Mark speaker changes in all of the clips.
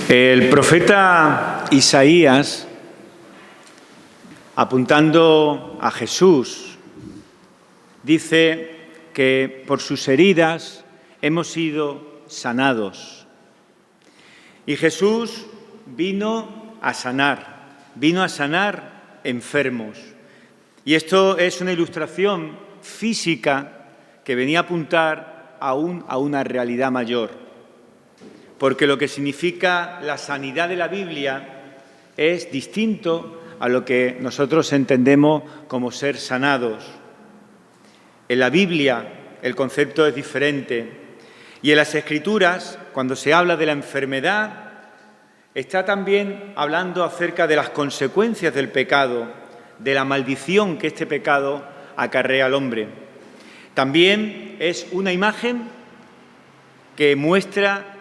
Speaker 1: El profeta Isaías, apuntando a Jesús, dice que por sus heridas hemos sido sanados. Y Jesús vino a sanar enfermos. Y esto es una ilustración física que venía a apuntar aún a una realidad mayor. Porque lo que significa la sanidad de la Biblia es distinto a lo que nosotros entendemos como ser sanados. En la Biblia el concepto es diferente y en las Escrituras, cuando se habla de la enfermedad, está también hablando acerca de las consecuencias del pecado, de la maldición que este pecado acarrea al hombre. También es una imagen que muestra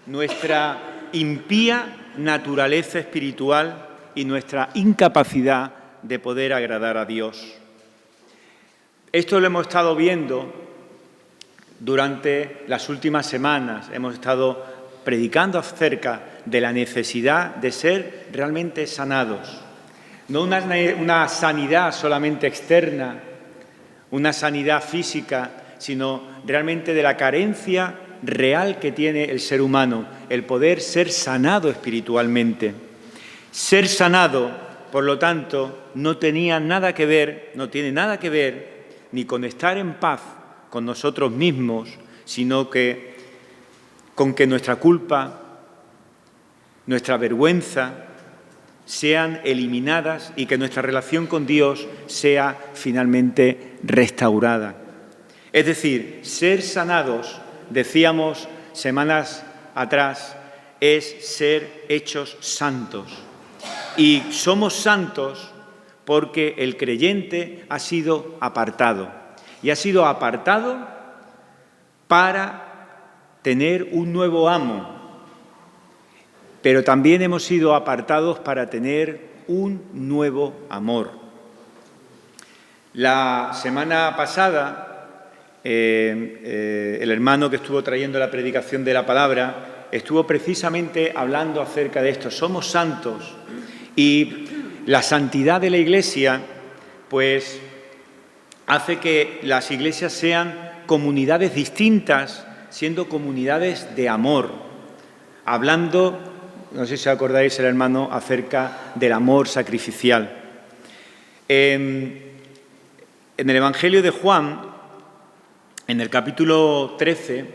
Speaker 1: nuestra impía naturaleza espiritual y nuestra incapacidad de poder agradar a Dios. Esto lo hemos estado viendo durante las últimas semanas. Hemos estado predicando acerca de la necesidad de ser realmente sanados. No una sanidad solamente externa, una sanidad física, sino realmente de la carencia real que tiene el ser humano, el poder ser sanado espiritualmente. Ser sanado, por lo tanto, no tiene nada que ver ni con estar en paz con nosotros mismos, sino que con que nuestra culpa, nuestra vergüenza sean eliminadas y que nuestra relación con Dios sea finalmente restaurada. Es decir, ser sanados, decíamos semanas atrás, es ser hechos santos. Y somos santos porque el creyente ha sido apartado. Y ha sido apartado para tener un nuevo amo. Pero también hemos sido apartados para tener un nuevo amor. La semana pasada, el hermano que estuvo trayendo la predicación de la palabra estuvo precisamente hablando acerca de esto. Somos santos y la santidad de la Iglesia pues hace que las iglesias sean comunidades distintas, siendo comunidades de amor. Hablando, no sé si acordáis el hermano, acerca del amor sacrificial. En el Evangelio de Juan, en el capítulo 13,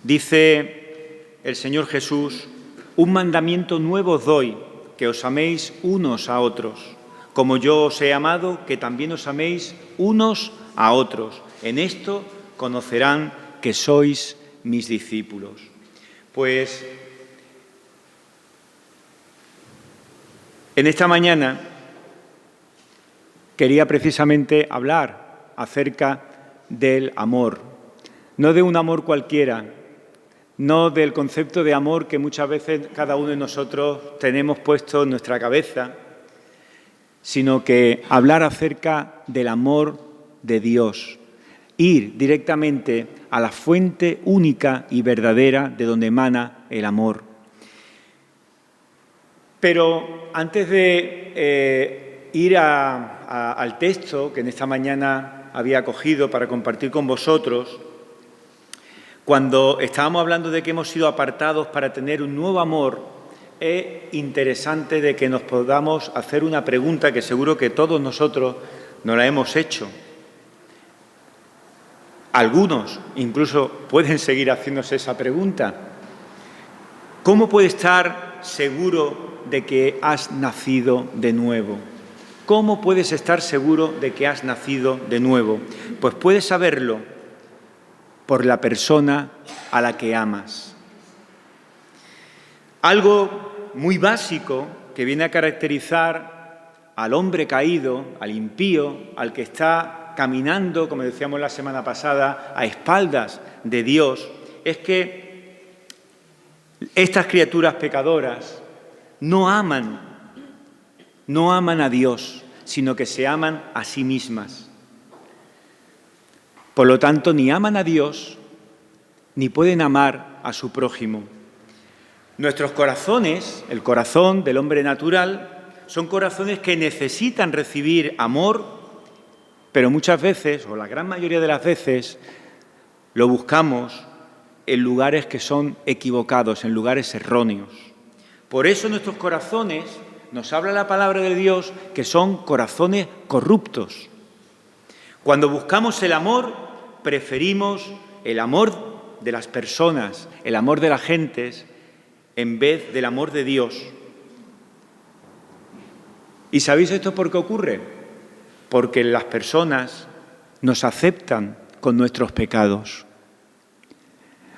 Speaker 1: dice el Señor Jesús: un mandamiento nuevo os doy, que os améis unos a otros. Como yo os he amado, que también os améis unos a otros. En esto conocerán que sois mis discípulos. Pues en esta mañana quería precisamente hablar acerca del amor, no de un amor cualquiera, no del concepto de amor que muchas veces cada uno de nosotros tenemos puesto en nuestra cabeza, sino que hablar acerca del amor de Dios, ir directamente a la fuente única y verdadera de donde emana el amor. Pero antes de ir al texto que en esta mañana había cogido para compartir con vosotros, cuando estábamos hablando de que hemos sido apartados para tener un nuevo amor, es interesante de que nos podamos hacer una pregunta que seguro que todos nosotros nos la hemos hecho. Algunos incluso pueden seguir haciéndose esa pregunta. ¿Cómo puedes estar seguro de que has nacido de nuevo? ¿Cómo puedes estar seguro de que has nacido de nuevo? Pues puedes saberlo por la persona a la que amas. Algo muy básico que viene a caracterizar al hombre caído, al impío, al que está caminando, como decíamos la semana pasada, a espaldas de Dios, es que estas criaturas pecadoras no aman a Dios, sino que se aman a sí mismas. Por lo tanto, ni aman a Dios, ni pueden amar a su prójimo. Nuestros corazones, el corazón del hombre natural, son corazones que necesitan recibir amor, pero muchas veces, o la gran mayoría de las veces, lo buscamos en lugares que son equivocados, en lugares erróneos. Por eso nuestros corazones, nos habla la palabra de Dios, que son corazones corruptos. Cuando buscamos el amor, preferimos el amor de las personas, el amor de las gentes, en vez del amor de Dios. ¿Y sabéis esto por qué ocurre? Porque las personas nos aceptan con nuestros pecados.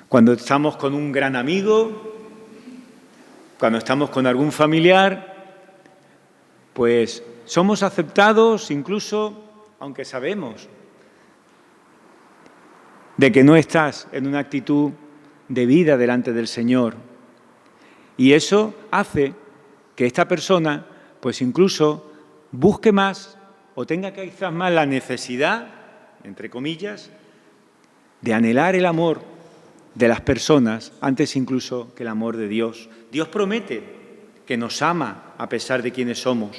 Speaker 1: Cuando estamos con un gran amigo, cuando estamos con algún familiar, pues somos aceptados incluso aunque sabemos de que no estás en una actitud de vida delante del Señor. Y eso hace que esta persona, pues incluso busque más o tenga quizás más la necesidad, entre comillas, de anhelar el amor de las personas antes incluso que el amor de Dios. Dios promete que nos ama a pesar de quienes somos,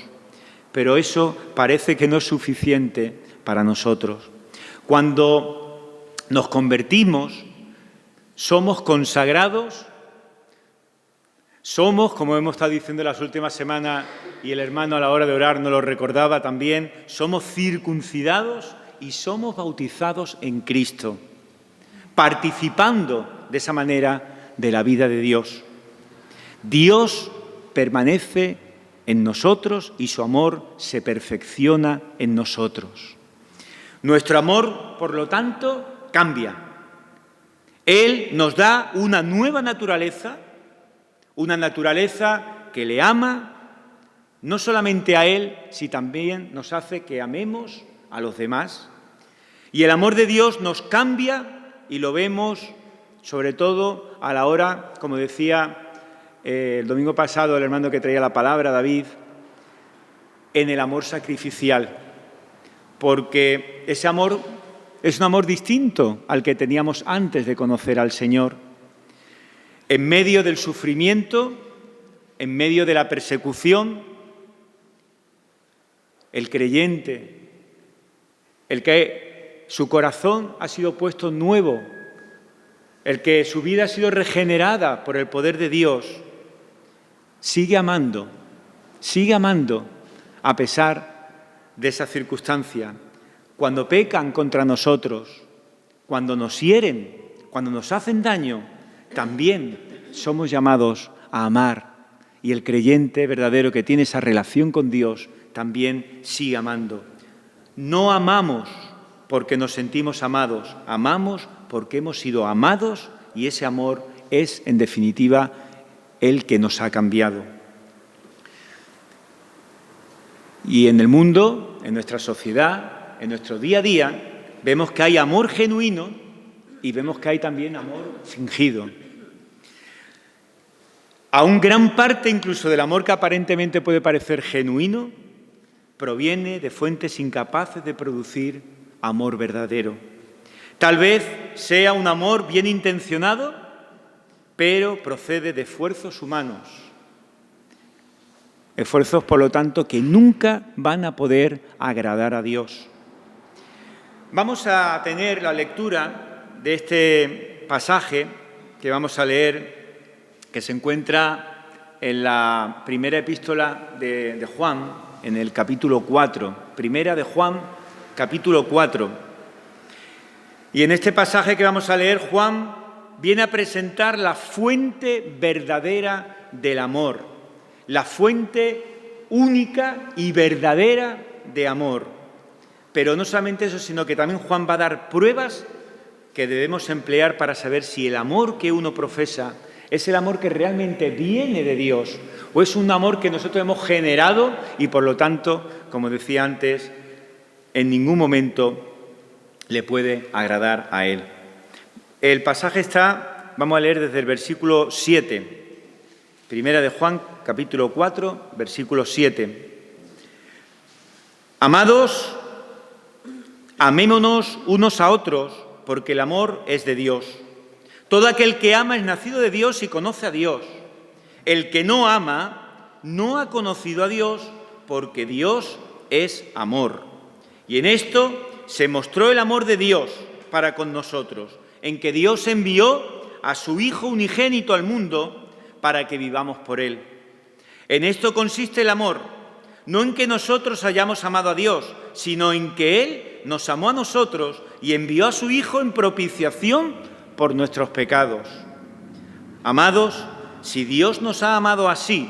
Speaker 1: pero eso parece que no es suficiente para nosotros. Cuando nos convertimos, somos consagrados, somos, como hemos estado diciendo las últimas semanas, y el hermano a la hora de orar nos lo recordaba también, somos circuncidados y somos bautizados en Cristo, participando de esa manera de la vida de Dios. Dios permanece en nosotros y su amor se perfecciona en nosotros. Nuestro amor, por lo tanto, cambia. Él nos da una nueva naturaleza, una naturaleza que le ama, no solamente a Él, sino también nos hace que amemos a los demás. Y el amor de Dios nos cambia y lo vemos sobre todo a la hora, como decía el domingo pasado el hermano que traía la palabra, David, en el amor sacrificial, porque ese amor es un amor distinto al que teníamos antes de conocer al Señor. En medio del sufrimiento, en medio de la persecución, el creyente, el que su corazón ha sido puesto nuevo, el que su vida ha sido regenerada por el poder de Dios, sigue amando a pesar de esa circunstancia. Cuando pecan contra nosotros, cuando nos hieren, cuando nos hacen daño, también somos llamados a amar. Y el creyente verdadero que tiene esa relación con Dios también sigue amando. No amamos porque nos sentimos amados, amamos porque hemos sido amados y ese amor es, en definitiva, el que nos ha cambiado. Y en el mundo, en nuestra sociedad, en nuestro día a día, vemos que hay amor genuino y vemos que hay también amor fingido. Aún gran parte incluso del amor que aparentemente puede parecer genuino proviene de fuentes incapaces de producir amor verdadero. Tal vez sea un amor bien intencionado, pero procede de esfuerzos humanos. Esfuerzos, por lo tanto, que nunca van a poder agradar a Dios. Vamos a tener la lectura de este pasaje que vamos a leer, que se encuentra en la primera epístola de Juan, en el capítulo 4. Primera de Juan, capítulo 4. Y en este pasaje que vamos a leer, Juan viene a presentar la fuente verdadera del amor, la fuente única y verdadera de amor. Pero no solamente eso, sino que también Juan va a dar pruebas que debemos emplear para saber si el amor que uno profesa es el amor que realmente viene de Dios o es un amor que nosotros hemos generado y, por lo tanto, como decía antes, en ningún momento le puede agradar a Él. El pasaje está, vamos a leer desde el versículo 7, Primera de Juan, capítulo 4, versículo 7. Amados, amémonos unos a otros, porque el amor es de Dios. Todo aquel que ama es nacido de Dios y conoce a Dios. El que no ama no ha conocido a Dios, porque Dios es amor. Y en esto se mostró el amor de Dios para con nosotros, en que Dios envió a su Hijo unigénito al mundo para que vivamos por Él. En esto consiste el amor, no en que nosotros hayamos amado a Dios, sino en que Él nos amó a nosotros y envió a su Hijo en propiciación por nuestros pecados. Amados, si Dios nos ha amado así,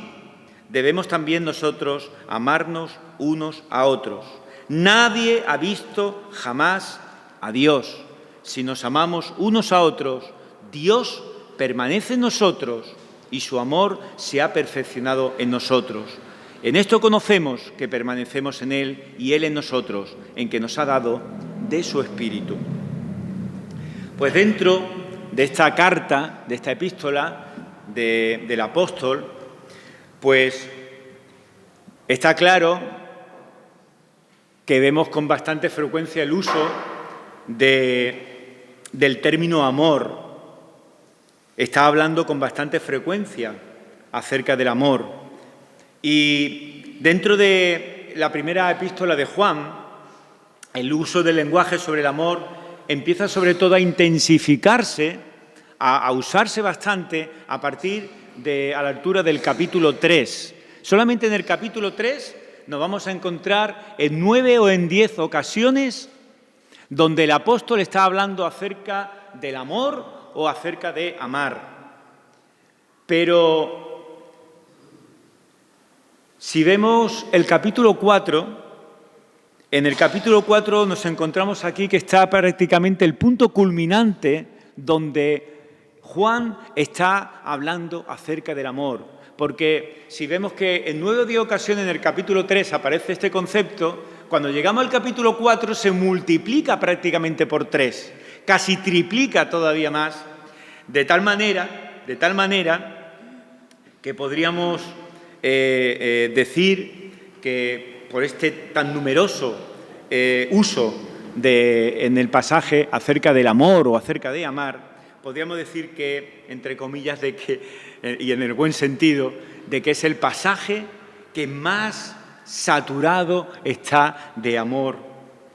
Speaker 1: debemos también nosotros amarnos unos a otros. Nadie ha visto jamás a Dios. Si nos amamos unos a otros, Dios permanece en nosotros y su amor se ha perfeccionado en nosotros. En esto conocemos que permanecemos en Él y Él en nosotros, en que nos ha dado de su Espíritu. Pues dentro de esta carta, de esta epístola del apóstol, pues está claro que vemos con bastante frecuencia el uso del término amor. Está hablando con bastante frecuencia acerca del amor. Y dentro de la primera epístola de Juan, el uso del lenguaje sobre el amor empieza sobre todo a intensificarse, a usarse bastante a partir a la altura del capítulo 3. Solamente en el capítulo 3 nos vamos a encontrar en 9 o en 10 ocasiones donde el apóstol está hablando acerca del amor o acerca de amar. Pero si vemos el capítulo 4, en el capítulo 4 nos encontramos aquí que está prácticamente el punto culminante donde Juan está hablando acerca del amor. Porque si vemos que en 9 o 10 ocasiones en el capítulo 3 aparece este concepto, cuando llegamos al capítulo 4 se multiplica prácticamente por 3, casi triplica todavía más, de tal manera que podríamos decir que por este tan numeroso uso en el pasaje acerca del amor o acerca de amar, podríamos decir que, entre comillas, y en el buen sentido, de que es el pasaje que más saturado está de amor,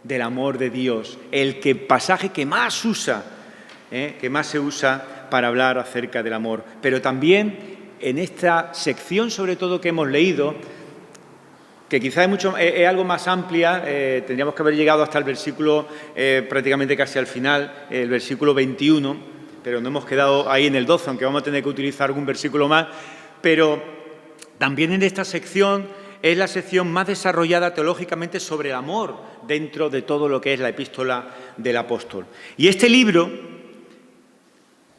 Speaker 1: del amor de Dios, pasaje que más se usa para hablar acerca del amor. Pero también en esta sección, sobre todo, que hemos leído, que quizás es algo más amplia, tendríamos que haber llegado hasta el versículo, prácticamente casi al final, el versículo 21, pero no hemos quedado ahí en el 12, aunque vamos a tener que utilizar algún versículo más, pero también en esta sección es la sección más desarrollada teológicamente sobre el amor dentro de todo lo que es la epístola del apóstol. Y este libro,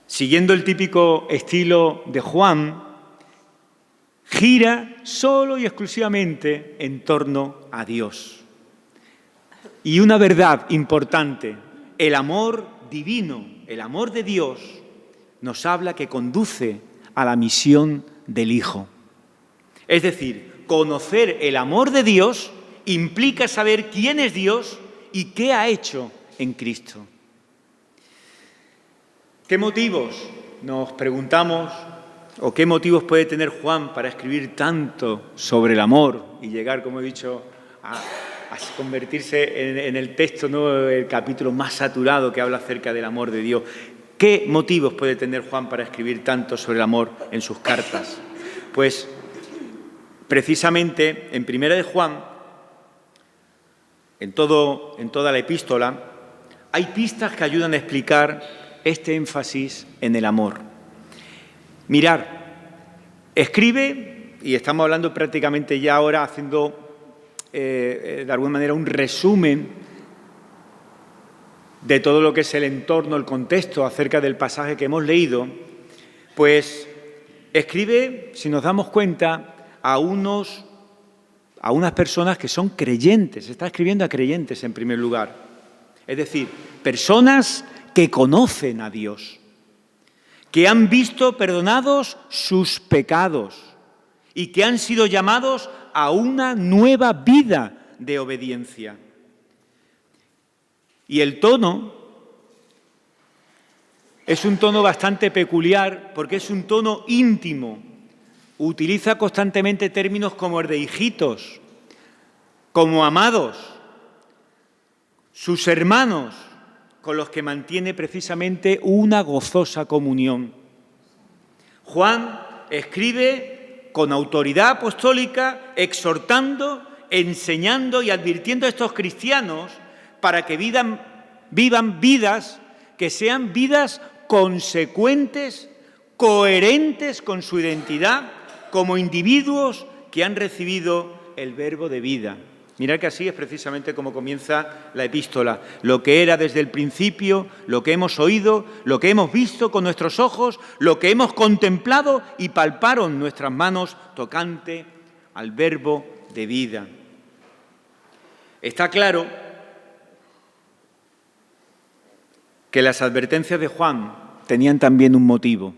Speaker 1: siguiendo el típico estilo de Juan, gira solo y exclusivamente en torno a Dios. Y una verdad importante, el amor divino, el amor de Dios, nos habla que conduce a la misión del Hijo. Es decir, conocer el amor de Dios implica saber quién es Dios y qué ha hecho en Cristo. ¿Qué motivos, nos preguntamos, o qué motivos puede tener Juan para escribir tanto sobre el amor y llegar, como he dicho, a convertirse en el texto, ¿no?, el capítulo más saturado que habla acerca del amor de Dios? ¿Qué motivos puede tener Juan para escribir tanto sobre el amor en sus cartas? Pues precisamente en Primera de Juan, en toda la epístola, hay pistas que ayudan a explicar este énfasis en el amor. Mirad, escribe, y estamos hablando prácticamente ya ahora haciendo de alguna manera un resumen de todo lo que es el entorno, el contexto acerca del pasaje que hemos leído, pues escribe, si nos damos cuenta, a unas personas que son creyentes. Está escribiendo a creyentes en primer lugar. Es decir, personas que conocen a Dios, que han visto perdonados sus pecados y que han sido llamados a una nueva vida de obediencia. Y el tono es un tono bastante peculiar porque es un tono íntimo, utiliza constantemente términos como el de hijitos, como amados, sus hermanos, con los que mantiene precisamente una gozosa comunión. Juan escribe con autoridad apostólica, exhortando, enseñando y advirtiendo a estos cristianos para que vivan vidas que sean vidas consecuentes, coherentes con su identidad como individuos que han recibido el verbo de vida. Mirad que así es precisamente como comienza la epístola. Lo que era desde el principio, lo que hemos oído, lo que hemos visto con nuestros ojos, lo que hemos contemplado y palparon nuestras manos tocante al verbo de vida. Está claro que las advertencias de Juan tenían también un motivo.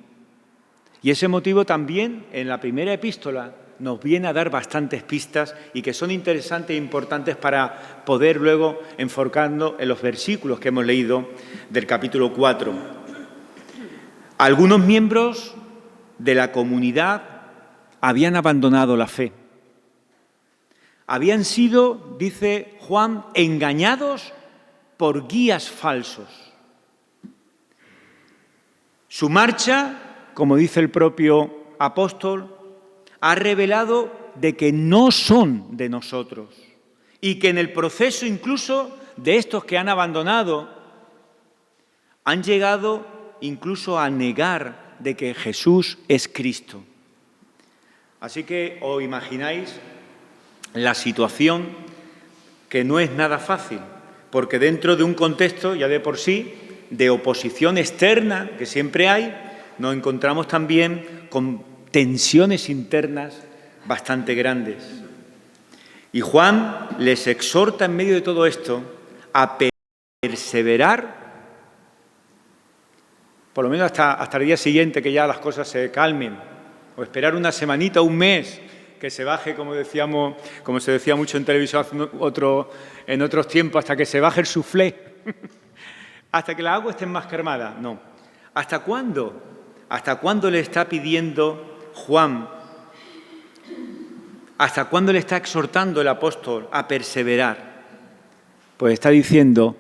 Speaker 1: Y ese motivo también en la primera epístola nos viene a dar bastantes pistas y que son interesantes e importantes para poder luego enfocarnos en los versículos que hemos leído del capítulo 4. Algunos miembros de la comunidad habían abandonado la fe. Habían sido, dice Juan, engañados por guías falsos. Su marcha, como dice el propio apóstol, ha revelado de que no son de nosotros y que en el proceso incluso de estos que han abandonado han llegado incluso a negar de que Jesús es Cristo. Así que os imagináis la situación, que no es nada fácil, porque dentro de un contexto ya de por sí de oposición externa que siempre hay, nos encontramos también con tensiones internas bastante grandes. Y Juan les exhorta en medio de todo esto a perseverar, por lo menos hasta el día siguiente que ya las cosas se calmen, o esperar una semanita, un mes, que se baje, como se decía mucho en televisión en otros tiempos, hasta que se baje el suflé, hasta que la agua esté más calmada. No. ¿Hasta cuándo? ¿Hasta cuándo le está pidiendo Juan? ¿Hasta cuándo le está exhortando el apóstol a perseverar? Pues está diciendo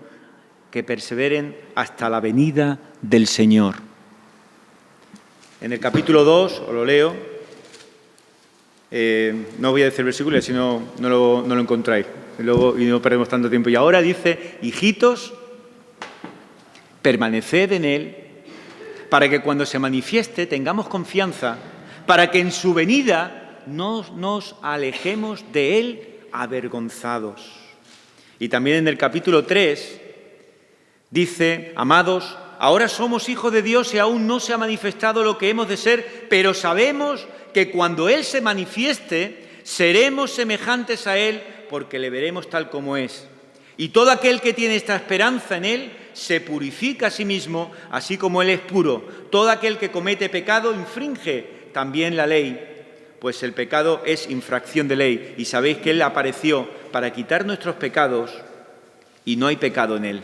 Speaker 1: que perseveren hasta la venida del Señor. En el capítulo 2, os lo leo, no voy a decir el versículo, si no lo encontráis y no perdemos tanto tiempo. Y ahora dice, hijitos, permaneced en Él, para que cuando se manifieste tengamos confianza, para que en su venida no nos alejemos de Él avergonzados. Y también en el capítulo 3 dice, amados, ahora somos hijos de Dios y aún no se ha manifestado lo que hemos de ser, pero sabemos que cuando Él se manifieste, seremos semejantes a Él porque le veremos tal como es. Y todo aquel que tiene esta esperanza en Él se purifica a sí mismo, así como Él es puro. Todo aquel que comete pecado infringe también la ley, pues el pecado es infracción de ley. Y sabéis que Él apareció para quitar nuestros pecados y no hay pecado en Él.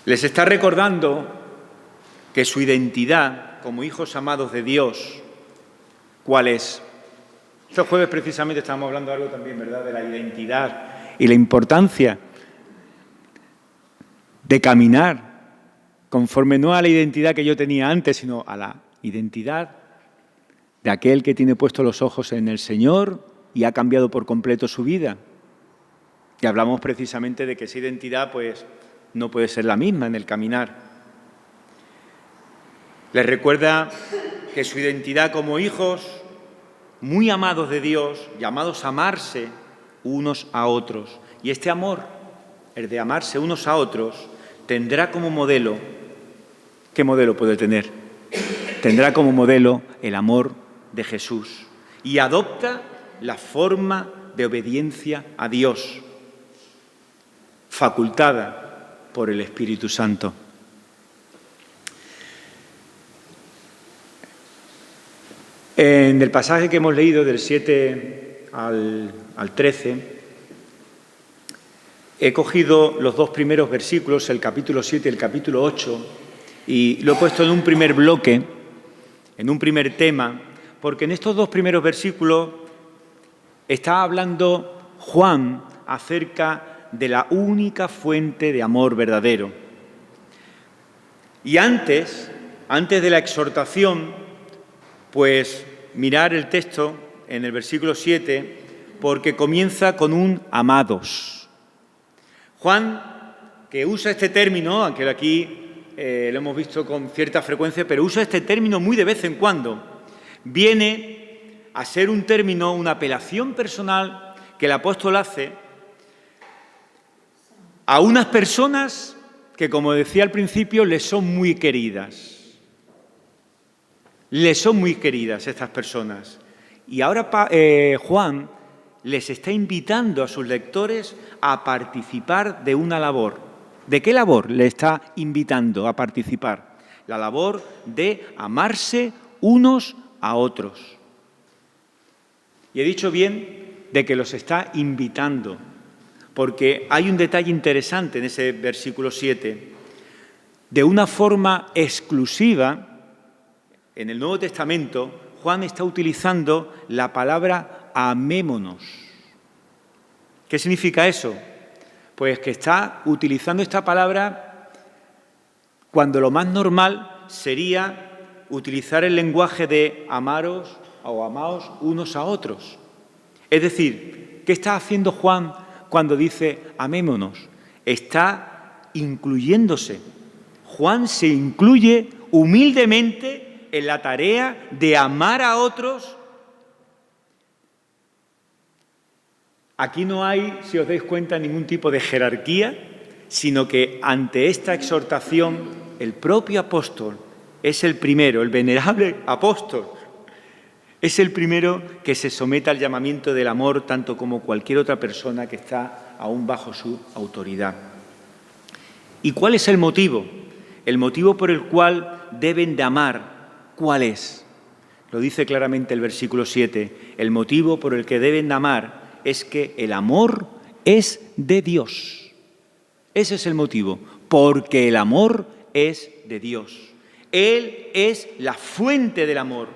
Speaker 1: Les está recordando que su identidad como hijos amados de Dios, ¿cuál es? Estos jueves precisamente estábamos hablando de algo también, ¿verdad?, de la identidad y la importancia de caminar conforme no a la identidad que yo tenía antes, sino a la identidad de aquel que tiene puestos los ojos en el Señor y ha cambiado por completo su vida. Y hablamos precisamente de que esa identidad pues no puede ser la misma en el caminar. Les recuerda que su identidad como hijos, muy amados de Dios, llamados a amarse unos a otros. Y este amor, el de amarse unos a otros, tendrá como modelo, ¿qué modelo puede tener? Tendrá como modelo el amor de Jesús y adopta la forma de obediencia a Dios, facultada por el Espíritu Santo. En el pasaje que hemos leído del 7 al 13, he cogido los dos primeros versículos, el capítulo 7 y el capítulo 8, Y lo he puesto en un primer bloque, en un primer tema, porque en estos dos primeros versículos está hablando Juan acerca de la única fuente de amor verdadero. Y antes de la exhortación, pues mirar el texto en el versículo 7, porque comienza con un amados. Juan, que usa este término, aunque aquí lo hemos visto con cierta frecuencia, pero usa este término muy de vez en cuando, viene a ser un término, una apelación personal que el apóstol hace a unas personas que, como decía al principio, les son muy queridas. Les son muy queridas estas personas. Y ahora Juan les está invitando a sus lectores a participar de una labor. ¿De qué labor le está invitando a participar? La labor de amarse unos a otros. Y he dicho bien de que los está invitando, porque hay un detalle interesante en ese versículo 7. De una forma exclusiva, en el Nuevo Testamento, Juan está utilizando la palabra amémonos. ¿Qué significa eso? Pues que está utilizando esta palabra cuando lo más normal sería utilizar el lenguaje de amaros o amaos unos a otros. Es decir, ¿qué está haciendo Juan cuando dice amémonos? Está incluyéndose. Juan se incluye humildemente en la tarea de amar a otros. Aquí no hay, si os dais cuenta, ningún tipo de jerarquía, sino que ante esta exhortación el propio apóstol es el primero, el venerable apóstol, es el primero que se somete al llamamiento del amor, tanto como cualquier otra persona que está aún bajo su autoridad. ¿Y cuál es el motivo? El motivo por el cual deben de amar, ¿cuál es? Lo dice claramente el versículo 7. El motivo por el que deben de amar es que el amor es de Dios. Ese es el motivo, porque el amor es de Dios. Él es la fuente del amor.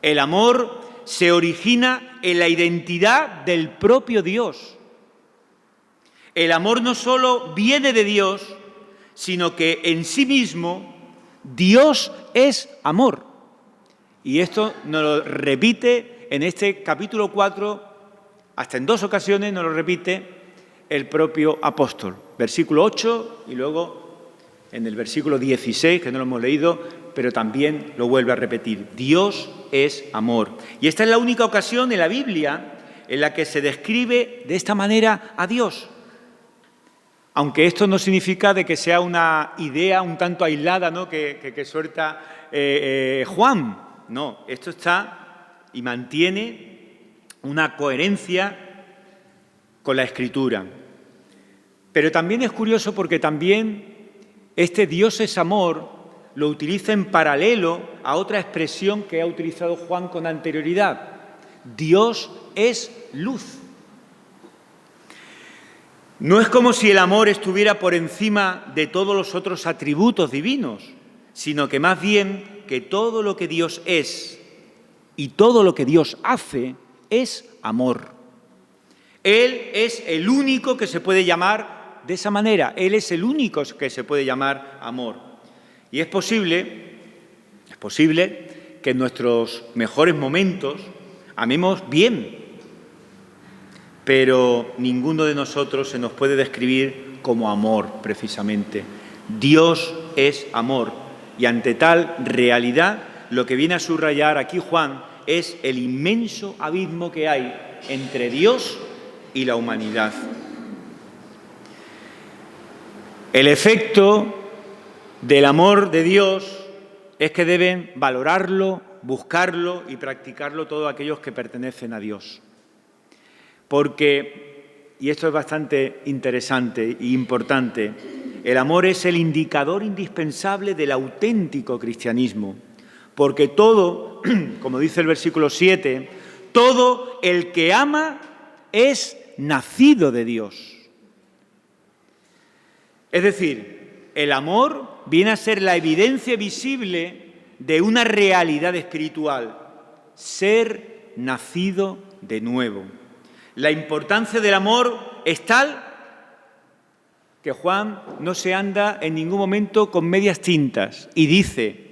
Speaker 1: El amor se origina en la identidad del propio Dios. El amor no solo viene de Dios, sino que en sí mismo Dios es amor. Y esto nos lo repite en este capítulo 4, hasta en 2 ocasiones nos lo repite el propio apóstol. Versículo 8 y luego en el versículo 16, que no lo hemos leído, pero también lo vuelve a repetir. Dios es amor. Y esta es la única ocasión en la Biblia en la que se describe de esta manera a Dios. Aunque esto no significa de que sea una idea un tanto aislada, ¿no? que suelta Juan. No, esto está y mantiene una coherencia con la Escritura. Pero también es curioso porque también este Dios es amor lo utiliza en paralelo a otra expresión que ha utilizado Juan con anterioridad. Dios es luz. No es como si el amor estuviera por encima de todos los otros atributos divinos, sino que más bien que todo lo que Dios es y todo lo que Dios hace es amor. Él es el único que se puede llamar de esa manera. Él es el único que se puede llamar amor. Y es posible que en nuestros mejores momentos amemos bien, pero ninguno de nosotros se nos puede describir como amor, precisamente. Dios es amor. Y ante tal realidad, lo que viene a subrayar aquí Juan es el inmenso abismo que hay entre Dios y la humanidad. El efecto del amor de Dios es que deben valorarlo, buscarlo y practicarlo todos aquellos que pertenecen a Dios. Porque, y esto es bastante interesante e importante, el amor es el indicador indispensable del auténtico cristianismo. Porque todo, como dice el versículo 7, todo el que ama es nacido de Dios. Es decir, el amor viene a ser la evidencia visible de una realidad espiritual, ser nacido de nuevo. La importancia del amor es tal que Juan no se anda en ningún momento con medias tintas y dice: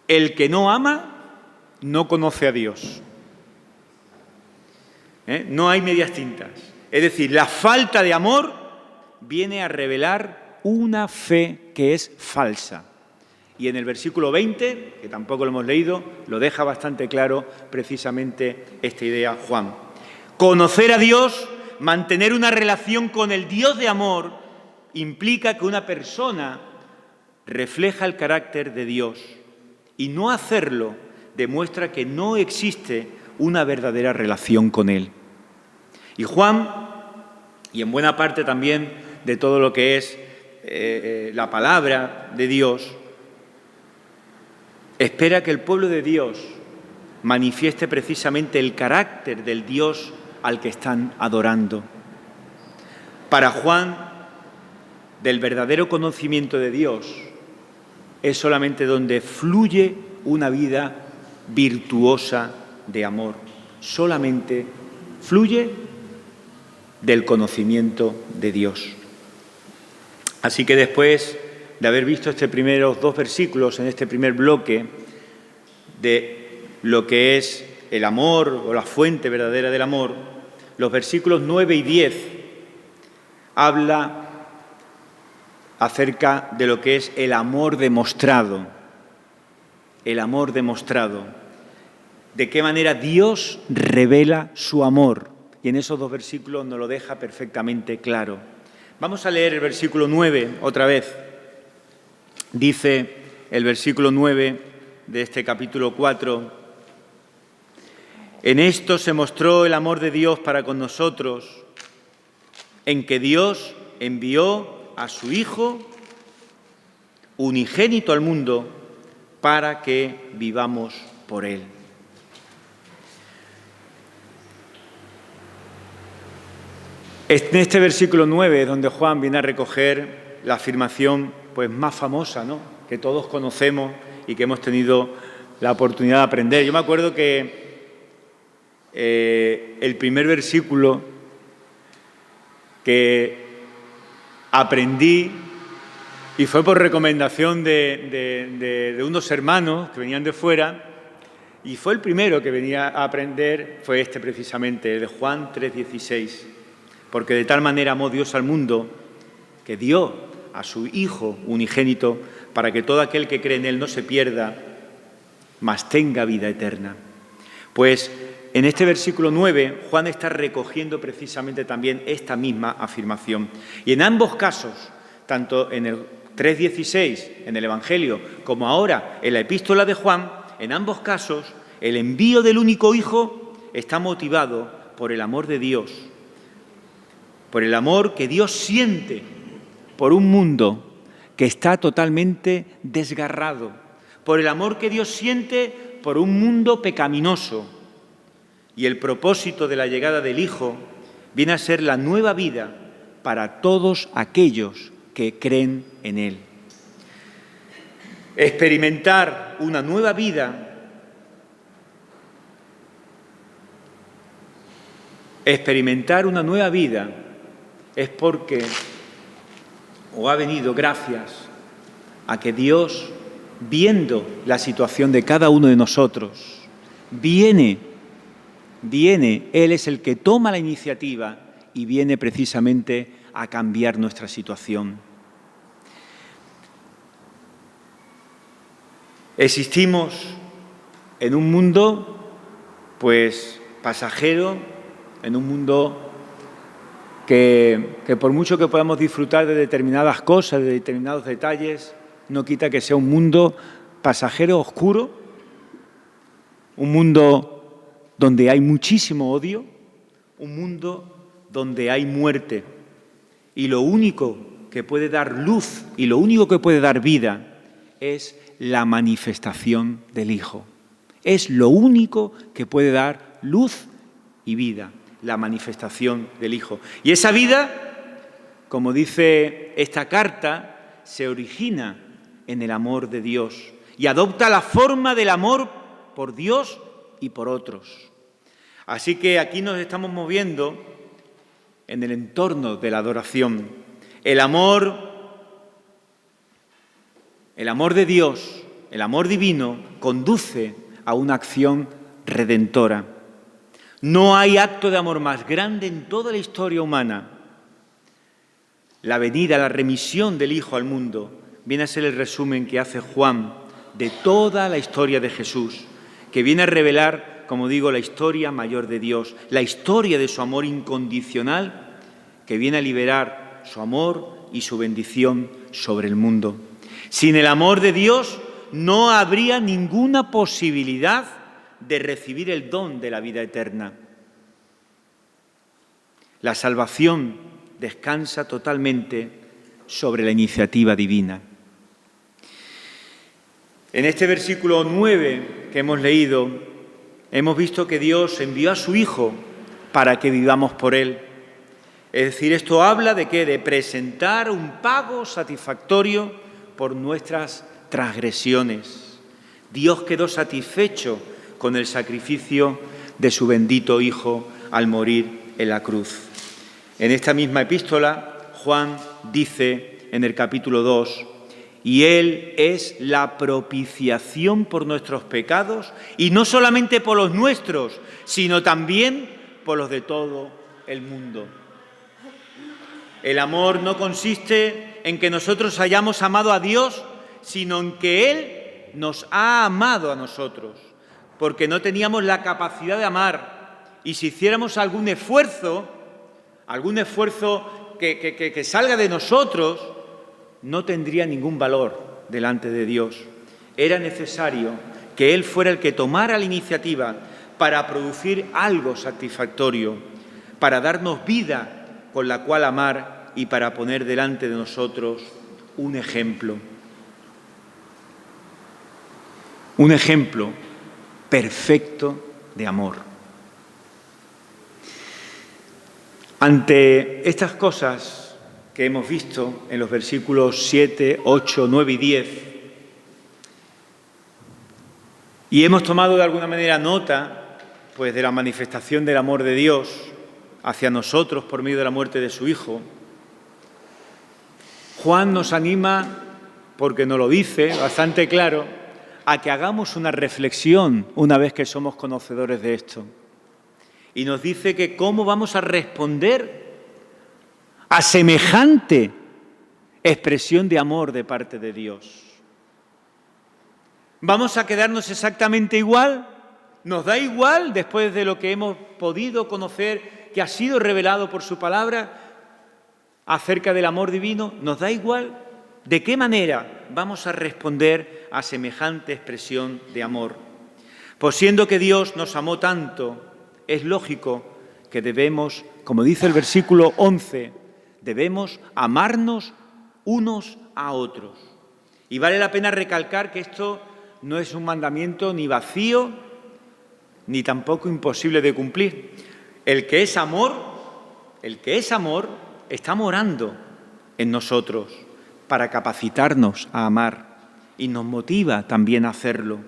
Speaker 1: el que no ama no conoce a Dios. No hay medias tintas. Es decir, la falta de amor viene a revelar una fe que es falsa. Y en el versículo 20, que tampoco lo hemos leído, lo deja bastante claro precisamente esta idea Juan. Conocer a Dios, mantener una relación con el Dios de amor, implica que una persona refleja el carácter de Dios. Y no hacerlo demuestra que no existe una verdadera relación con Él. Y Juan, y en buena parte también de todo lo que es la palabra de Dios, espera que el pueblo de Dios manifieste precisamente el carácter del Dios al que están adorando. Para Juan, del verdadero conocimiento de Dios es solamente donde fluye una vida virtuosa de amor. Solamente fluye del conocimiento de Dios. Así que después de haber visto estos primeros 2 versículos en este primer bloque de lo que es el amor o la fuente verdadera del amor, los versículos 9 y 10 habla acerca de lo que es el amor demostrado. El amor demostrado. De qué manera Dios revela su amor. Y en esos 2 versículos nos lo deja perfectamente claro. Vamos a leer el versículo 9 otra vez. Dice el versículo 9 de este capítulo 4: en esto se mostró el amor de Dios para con nosotros, en que Dios envió a su Hijo unigénito al mundo para que vivamos por Él. En este versículo 9 es donde Juan viene a recoger la afirmación pues más famosa, ¿no?, que todos conocemos y que hemos tenido la oportunidad de aprender. Yo me acuerdo que el primer versículo que aprendí, y fue por recomendación de unos hermanos que venían de fuera, y fue el primero que venía a aprender, fue este precisamente, de Juan 3,16. Porque de tal manera amó Dios al mundo que dio a su Hijo unigénito para que todo aquel que cree en Él no se pierda, mas tenga vida eterna. Pues en este versículo 9, Juan está recogiendo precisamente también esta misma afirmación. Y en ambos casos, tanto en el 3,16, en el Evangelio, como ahora en la Epístola de Juan, en ambos casos, el envío del único Hijo está motivado por el amor de Dios, por el amor que Dios siente por un mundo que está totalmente desgarrado, por el amor que Dios siente por un mundo pecaminoso. Y el propósito de la llegada del Hijo viene a ser la nueva vida para todos aquellos que creen en Él. Experimentar una nueva vida es porque ha venido gracias a que Dios, viendo la situación de cada uno de nosotros, viene, Él es el que toma la iniciativa y viene precisamente a cambiar nuestra situación. Existimos en un mundo, pues, pasajero, en un mundo que por mucho que podamos disfrutar de determinadas cosas, de determinados detalles, no quita que sea un mundo pasajero, oscuro, un mundo donde hay muchísimo odio, un mundo donde hay muerte. Y lo único que puede dar luz y lo único que puede dar vida es la manifestación del Hijo. Es lo único que puede dar luz y vida, la manifestación del Hijo. Y esa vida como dice esta carta, se origina en el amor de Dios y adopta la forma del amor por Dios y por otros. Así que aquí nos estamos moviendo en el entorno de la adoración. El amor de Dios, el amor divino, conduce a una acción redentora. No hay acto de amor más grande en toda la historia humana. La venida, la remisión del Hijo al mundo, viene a ser el resumen que hace Juan de toda la historia de Jesús, que viene a revelar, como digo, la historia mayor de Dios, la historia de su amor incondicional, que viene a liberar su amor y su bendición sobre el mundo. Sin el amor de Dios no habría ninguna posibilidad de recibir el don de la vida eterna. La salvación descansa totalmente sobre la iniciativa divina. En este versículo 9 que hemos leído, hemos visto que Dios envió a su Hijo para que vivamos por Él. Es decir, esto habla de ¿qué? De presentar un pago satisfactorio por nuestras transgresiones. Dios quedó satisfecho con el sacrificio de su bendito Hijo al morir en la cruz. En esta misma epístola, Juan dice en el capítulo 2, y Él es la propiciación por nuestros pecados, y no solamente por los nuestros, sino también por los de todo el mundo. El amor no consiste en que nosotros hayamos amado a Dios, sino en que Él nos ha amado a nosotros, porque no teníamos la capacidad de amar, y si hiciéramos algún esfuerzo que salga de nosotros, no tendría ningún valor delante de Dios. Era necesario que Él fuera el que tomara la iniciativa para producir algo satisfactorio, para darnos vida con la cual amar y para poner delante de nosotros un ejemplo perfecto de amor. Ante estas cosas que hemos visto en los versículos 7, 8, 9 y 10, y hemos tomado de alguna manera nota pues, de la manifestación del amor de Dios hacia nosotros por medio de la muerte de su Hijo, Juan nos anima, porque nos lo dice bastante claro, a que hagamos una reflexión una vez que somos conocedores de esto. Y nos dice que cómo vamos a responder a semejante expresión de amor de parte de Dios. ¿Vamos a quedarnos exactamente igual? ¿Nos da igual después de lo que hemos podido conocer, que ha sido revelado por su palabra acerca del amor divino? ¿Nos da igual? ¿De qué manera vamos a responder a semejante expresión de amor? Pues siendo que Dios nos amó tanto, es lógico que debemos, como dice el versículo 11, debemos amarnos unos a otros. Y vale la pena recalcar que esto no es un mandamiento ni vacío, ni tampoco imposible de cumplir. El que es amor, está morando en nosotros para capacitarnos a amar y nos motiva también a hacerlo,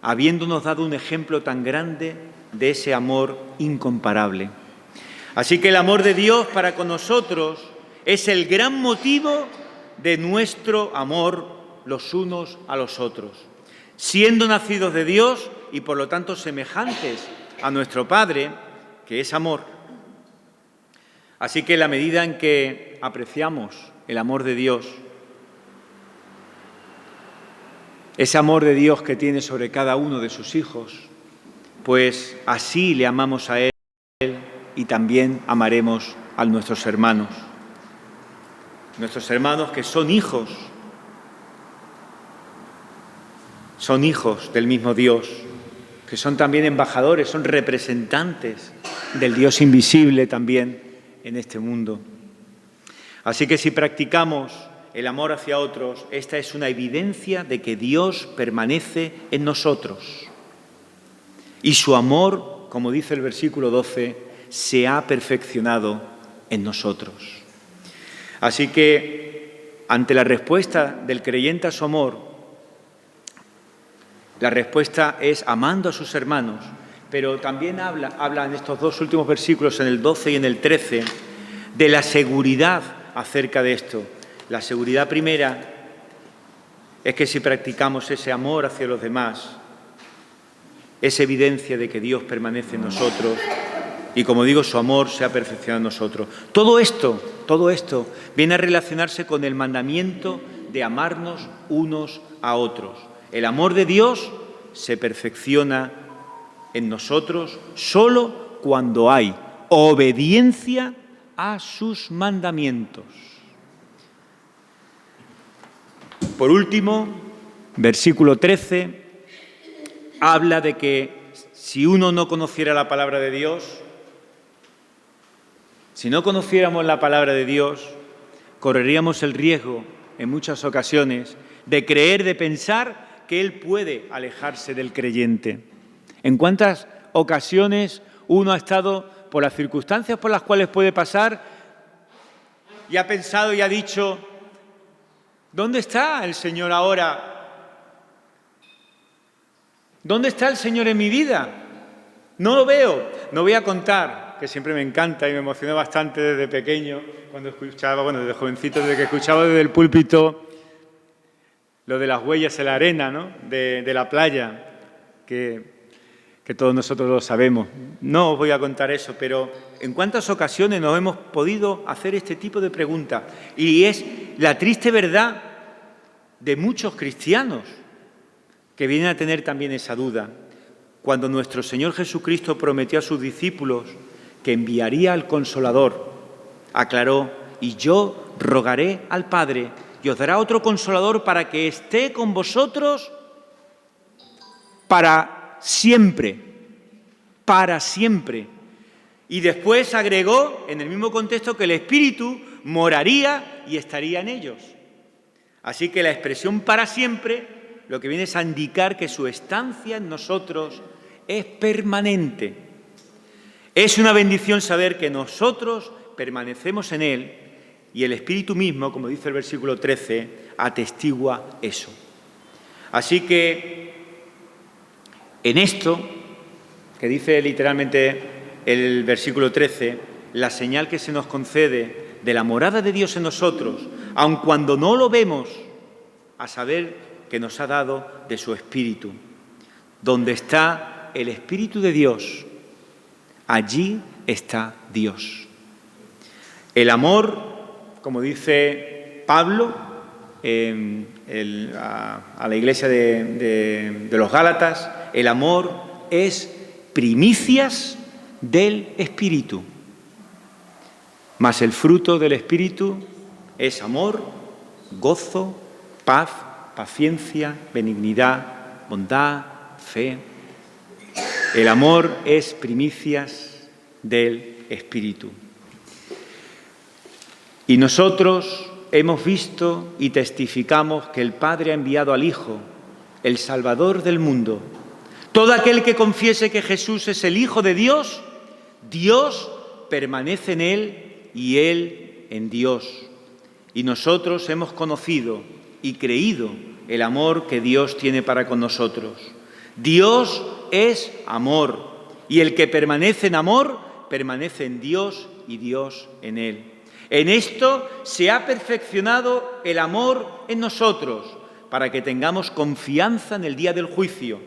Speaker 1: habiéndonos dado un ejemplo tan grande de ese amor incomparable. Así que el amor de Dios para con nosotros es el gran motivo de nuestro amor los unos a los otros, siendo nacidos de Dios y por lo tanto semejantes a nuestro Padre, que es amor. Así que en la medida en que apreciamos el amor de Dios, ese amor de Dios que tiene sobre cada uno de sus hijos, pues así le amamos a Él y también amaremos a nuestros hermanos que son hijos del mismo Dios, que son también embajadores, son representantes del Dios invisible también en este mundo. Así que si practicamos el amor hacia otros, esta es una evidencia de que Dios permanece en nosotros. Y su amor, como dice el versículo 12, se ha perfeccionado en nosotros. Así que, ante la respuesta del creyente a su amor, la respuesta es amando a sus hermanos, pero también habla en estos dos últimos versículos, en el 12 y en el 13, de la seguridad acerca de esto. La seguridad primera es que si practicamos ese amor hacia los demás, es evidencia de que Dios permanece en nosotros y, como digo, su amor se ha perfeccionado en nosotros. Todo esto viene a relacionarse con el mandamiento de amarnos unos a otros. El amor de Dios se perfecciona en nosotros solo cuando hay obediencia a sus mandamientos. Por último, versículo 13, habla de que si uno no conociera la palabra de Dios, si no conociéramos la palabra de Dios, correríamos el riesgo, en muchas ocasiones, de creer, de pensar que Él puede alejarse del creyente. ¿En cuántas ocasiones uno ha estado, por las circunstancias por las cuales puede pasar, y ha pensado y ha dicho: ¿dónde está el Señor ahora? ¿Dónde está el Señor en mi vida? No lo veo. No voy a contar, que siempre me encanta y me emocionó bastante desde pequeño, cuando escuchaba, desde jovencito, desde que escuchaba desde el púlpito lo de las huellas en la arena, ¿no? de la playa, que todos nosotros lo sabemos. No os voy a contar eso, pero ¿en cuántas ocasiones nos hemos podido hacer este tipo de preguntas? Y es la triste verdad de muchos cristianos que vienen a tener también esa duda. Cuando nuestro Señor Jesucristo prometió a sus discípulos que enviaría al Consolador, aclaró: y yo rogaré al Padre y os dará otro Consolador para que esté con vosotros para siempre, para siempre. Y después agregó, en el mismo contexto, que el Espíritu moraría y estaría en ellos. Así que la expresión para siempre lo que viene es a indicar que su estancia en nosotros es permanente. Es una bendición saber que nosotros permanecemos en Él y el Espíritu mismo, como dice el versículo 13, atestigua eso. Así que en esto, que dice literalmente el versículo 13, la señal que se nos concede de la morada de Dios en nosotros, aun cuando no lo vemos, a saber que nos ha dado de su Espíritu. Donde está el Espíritu de Dios, allí está Dios. El amor, como dice Pablo a la iglesia de los Gálatas, el amor es primicias del Espíritu. Mas el fruto del Espíritu es amor, gozo, paz, paciencia, benignidad, bondad, fe. El amor es primicias del Espíritu. Y nosotros hemos visto y testificamos que el Padre ha enviado al Hijo, el Salvador del mundo. Todo aquel que confiese que Jesús es el Hijo de Dios, Dios permanece en Él y Él en Dios. Y nosotros hemos conocido y creído el amor que Dios tiene para con nosotros. Dios es amor, y el que permanece en amor, permanece en Dios y Dios en Él. En esto se ha perfeccionado el amor en nosotros, para que tengamos confianza en el día del juicio,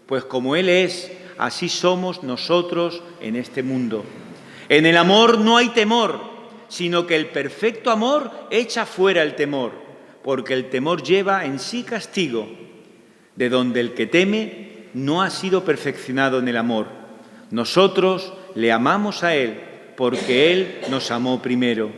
Speaker 1: pues como Él es, así somos nosotros en este mundo. En el amor no hay temor, sino que el perfecto amor echa fuera el temor, porque el temor lleva en sí castigo, de donde el que teme no ha sido perfeccionado en el amor. Nosotros le amamos a Él, porque Él nos amó primero.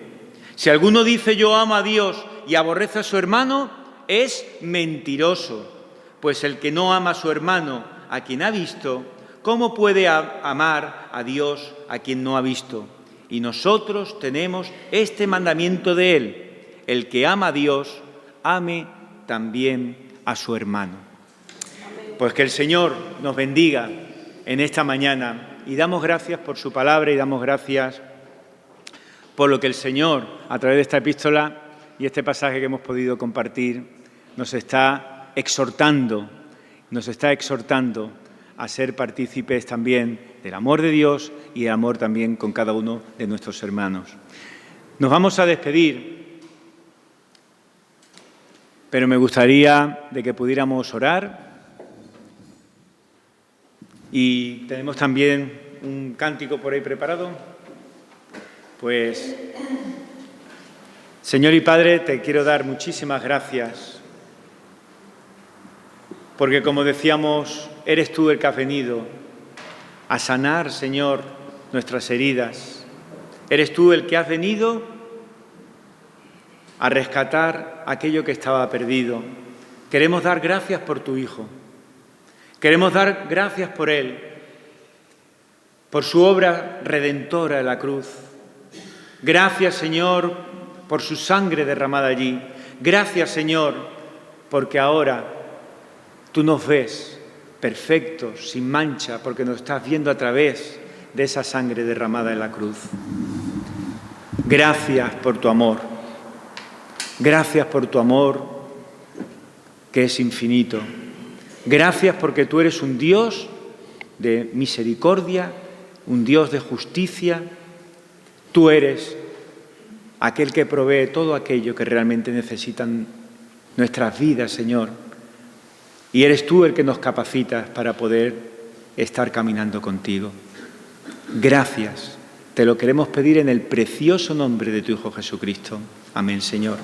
Speaker 1: Si alguno dice yo amo a Dios y aborrece a su hermano, es mentiroso, pues el que no ama a su hermano, a quien ha visto, ¿cómo puede amar a Dios a quien no ha visto? Y nosotros tenemos este mandamiento de Él: el que ama a Dios, ame también a su hermano. Pues que el Señor nos bendiga en esta mañana y damos gracias por su palabra y damos gracias por lo que el Señor, a través de esta epístola y este pasaje que hemos podido compartir, nos está exhortando a ser partícipes también del amor de Dios y del amor también con cada uno de nuestros hermanos. Nos vamos a despedir, pero me gustaría de que pudiéramos orar. Y tenemos también un cántico por ahí preparado. Pues, Señor y Padre, te quiero dar muchísimas gracias, porque como decíamos, eres tú el que has venido a sanar, Señor, nuestras heridas. Eres tú el que has venido a rescatar aquello que estaba perdido. Queremos dar gracias por tu Hijo. Queremos dar gracias por Él, por su obra redentora en la cruz. Gracias, Señor, por su sangre derramada allí. Gracias, Señor, porque ahora tú nos ves perfectos, sin mancha, porque nos estás viendo a través de esa sangre derramada en la cruz. Gracias por tu amor. Gracias por tu amor que es infinito. Gracias porque tú eres un Dios de misericordia, un Dios de justicia. Tú eres aquel que provee todo aquello que realmente necesitan nuestras vidas, Señor. Y eres tú el que nos capacitas para poder estar caminando contigo. Gracias. Te lo queremos pedir en el precioso nombre de tu Hijo Jesucristo. Amén, Señor.